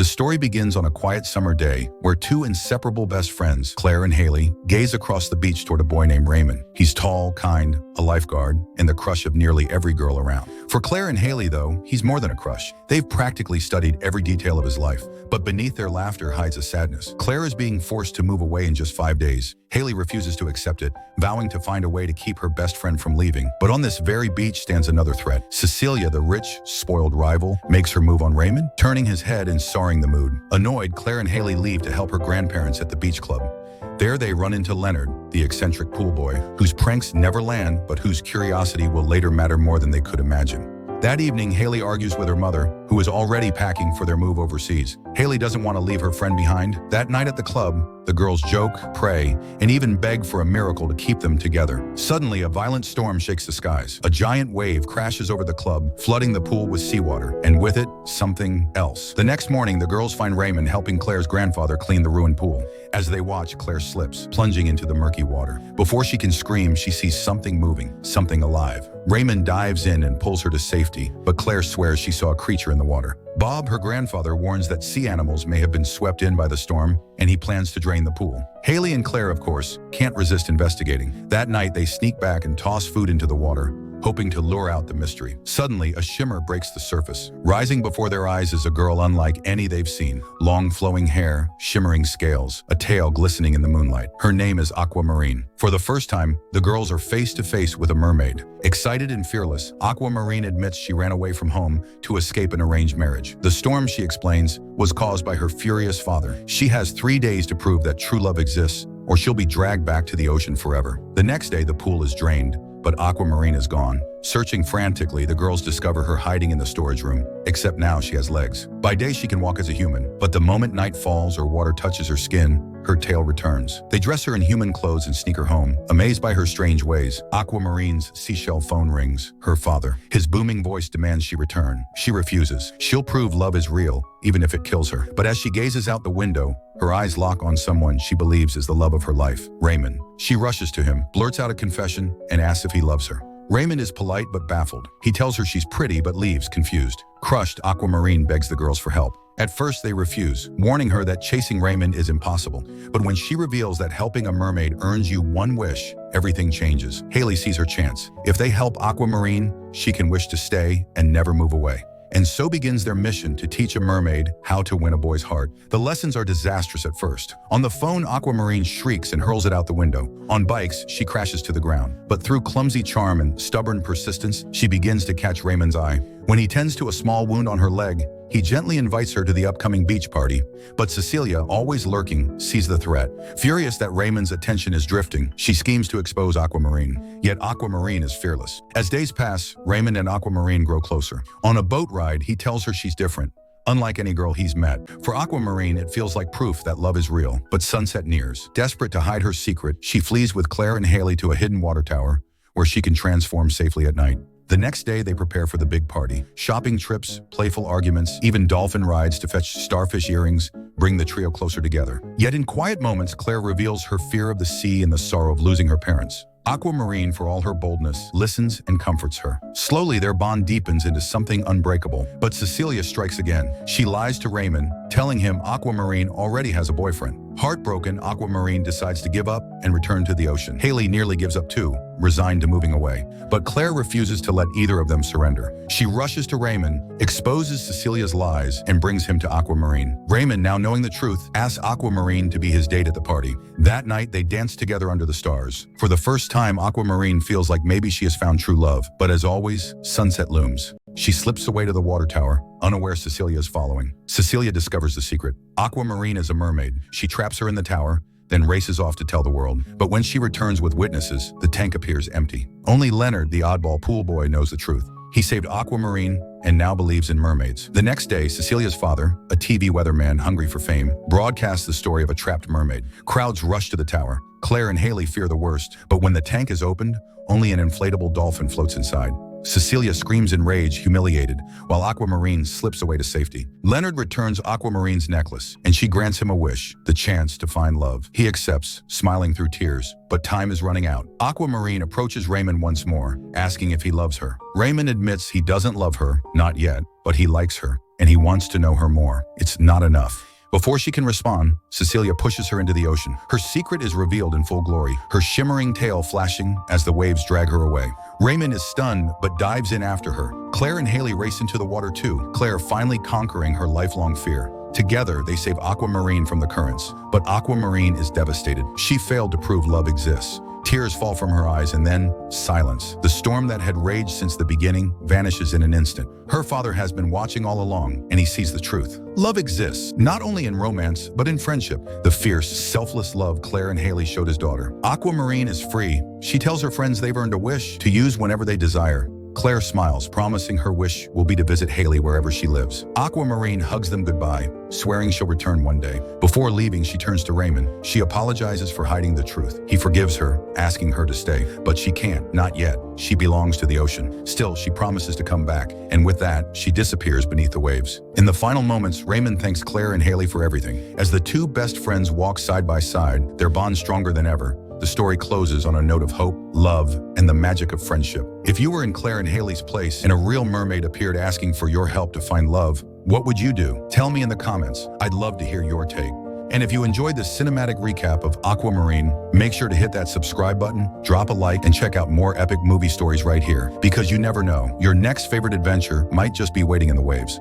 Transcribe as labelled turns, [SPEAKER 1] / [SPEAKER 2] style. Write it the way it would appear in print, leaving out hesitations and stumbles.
[SPEAKER 1] The story begins on a quiet summer day where two inseparable best friends, Claire and Haley, gaze across the beach toward a boy named Raymond. He's tall, kind, a lifeguard, and the crush of nearly every girl around. For Claire and Haley, though, he's more than a crush. They've practically studied every detail of his life, but beneath their laughter hides a sadness. Claire is being forced to move away in just 5 days. Haley refuses to accept it, vowing to find a way to keep her best friend from leaving. But on this very beach stands another threat. Cecilia, the rich, spoiled rival, makes her move on Raymond, turning his head and souring the mood. Annoyed, Claire and Haley leave to help her grandparents at the beach club. There they run into Leonard, the eccentric pool boy, whose pranks never land, but whose curiosity will later matter more than they could imagine. That evening, Haley argues with her mother, who is already packing for their move overseas. Haley doesn't want to leave her friend behind. That night at the club, the girls joke, pray, and even beg for a miracle to keep them together. Suddenly, a violent storm shakes the skies. A giant wave crashes over the club, flooding the pool with seawater, and with it, something else. The next morning, the girls find Raymond helping Claire's grandfather clean the ruined pool. As they watch, Claire slips, plunging into the murky water. Before she can scream, she sees something moving, something alive. Raymond dives in and pulls her to safety, but Claire swears she saw a creature in the water. Bob, her grandfather, warns that sea animals may have been swept in by the storm, and he plans to drain the pool. Haley and Claire, of course, can't resist investigating. That night, they sneak back and toss food into the water, hoping to lure out the mystery. Suddenly, a shimmer breaks the surface. Rising before their eyes is a girl unlike any they've seen. Long flowing hair, shimmering scales, a tail glistening in the moonlight. Her name is Aquamarine. For the first time, the girls are face to face with a mermaid. Excited and fearless, Aquamarine admits she ran away from home to escape an arranged marriage. The storm, she explains, was caused by her furious father. She has 3 days to prove that true love exists, or she'll be dragged back to the ocean forever. The next day, the pool is drained, but Aquamarine is gone. Searching frantically, the girls discover her hiding in the storage room, except now she has legs. By day, she can walk as a human, but the moment night falls or water touches her skin, her tail returns. They dress her in human clothes and sneak her home. Amazed by her strange ways, Aquamarine's seashell phone rings. Her father. His booming voice demands she return. She refuses. She'll prove love is real, even if it kills her. But as she gazes out the window, her eyes lock on someone she believes is the love of her life, Raymond. She rushes to him, blurts out a confession, and asks if he loves her. Raymond is polite but baffled. He tells her she's pretty but leaves, confused. Crushed, Aquamarine begs the girls for help. At first, they refuse, warning her that chasing Raymond is impossible. But when she reveals that helping a mermaid earns you one wish, everything changes. Haley sees her chance. If they help Aquamarine, she can wish to stay and never move away. And so begins their mission to teach a mermaid how to win a boy's heart. The lessons are disastrous at first. On the phone, Aquamarine shrieks and hurls it out the window. On bikes, she crashes to the ground. But through clumsy charm and stubborn persistence, she begins to catch Raymond's eye. When he tends to a small wound on her leg, he gently invites her to the upcoming beach party. But Cecilia, always lurking, sees the threat. Furious that Raymond's attention is drifting, she schemes to expose Aquamarine. Yet Aquamarine is fearless. As days pass, Raymond and Aquamarine grow closer. On a boat ride, he tells her she's different, unlike any girl he's met. For Aquamarine, it feels like proof that love is real. But sunset nears. Desperate to hide her secret, she flees with Claire and Haley to a hidden water tower, where she can transform safely at night. The next day, they prepare for the big party. Shopping trips, playful arguments, even dolphin rides to fetch starfish earrings bring the trio closer together. Yet in quiet moments, Claire reveals her fear of the sea and the sorrow of losing her parents. Aquamarine, for all her boldness, listens and comforts her. Slowly, their bond deepens into something unbreakable. But Cecilia strikes again. She lies to Raymond, telling him Aquamarine already has a boyfriend. Heartbroken, Aquamarine decides to give up and return to the ocean. Haley nearly gives up too, resigned to moving away. But Claire refuses to let either of them surrender. She rushes to Raymond, exposes Cecilia's lies, and brings him to Aquamarine. Raymond, now knowing the truth, asks Aquamarine to be his date at the party. That night, they dance together under the stars. For the first time, Aquamarine feels like maybe she has found true love. But as always, sunset looms. She slips away to the water tower, unaware Cecilia is following. Cecilia discovers the secret. Aquamarine is a mermaid. She traps her in the tower, then races off to tell the world. But when she returns with witnesses, the tank appears empty. Only Leonard, the oddball pool boy, knows the truth. He saved Aquamarine and now believes in mermaids. The next day, Cecilia's father, a TV weatherman hungry for fame, broadcasts the story of a trapped mermaid. Crowds rush to the tower. Claire and Haley fear the worst, but when the tank is opened, only an inflatable dolphin floats inside. Cecilia screams in rage, humiliated, while Aquamarine slips away to safety. Leonard returns Aquamarine's necklace, and she grants him a wish, the chance to find love. He accepts, smiling through tears, but time is running out. Aquamarine approaches Raymond once more, asking if he loves her. Raymond admits he doesn't love her, not yet, but he likes her. and he wants to know her more. It's not enough. Before she can respond, Cecilia pushes her into the ocean. Her secret is revealed in full glory, her shimmering tail flashing as the waves drag her away. Raymond is stunned, but dives in after her. Claire and Haley race into the water too, Claire finally conquering her lifelong fear. Together, they save Aquamarine from the currents. But Aquamarine is devastated. She failed to prove love exists. Tears fall from her eyes and then silence. The storm that had raged since the beginning vanishes in an instant. Her father has been watching all along, and he sees the truth. Love exists, not only in romance, but in friendship. The fierce, selfless love Claire and Haley showed his daughter. Aquamarine is free. She tells her friends they've earned a wish to use whenever they desire. Claire smiles, promising her wish will be to visit Haley wherever she lives. Aquamarine hugs them goodbye, swearing she'll return one day. Before leaving, she turns to Raymond. She apologizes for hiding the truth. He forgives her, asking her to stay. But she can't, not yet. She belongs to the ocean. Still, she promises to come back, and with that, she disappears beneath the waves. In the final moments, Raymond thanks Claire and Haley for everything. As the two best friends walk side by side, their bond stronger than ever. The story closes on a note of hope, love, and the magic of friendship. If you were in Claire and Haley's place and a real mermaid appeared asking for your help to find love, what would you do? Tell me in the comments. I'd love to hear your take. And if you enjoyed this cinematic recap of Aquamarine, make sure to hit that subscribe button, drop a like, and check out more epic movie stories right here. Because you never know, your next favorite adventure might just be waiting in the waves.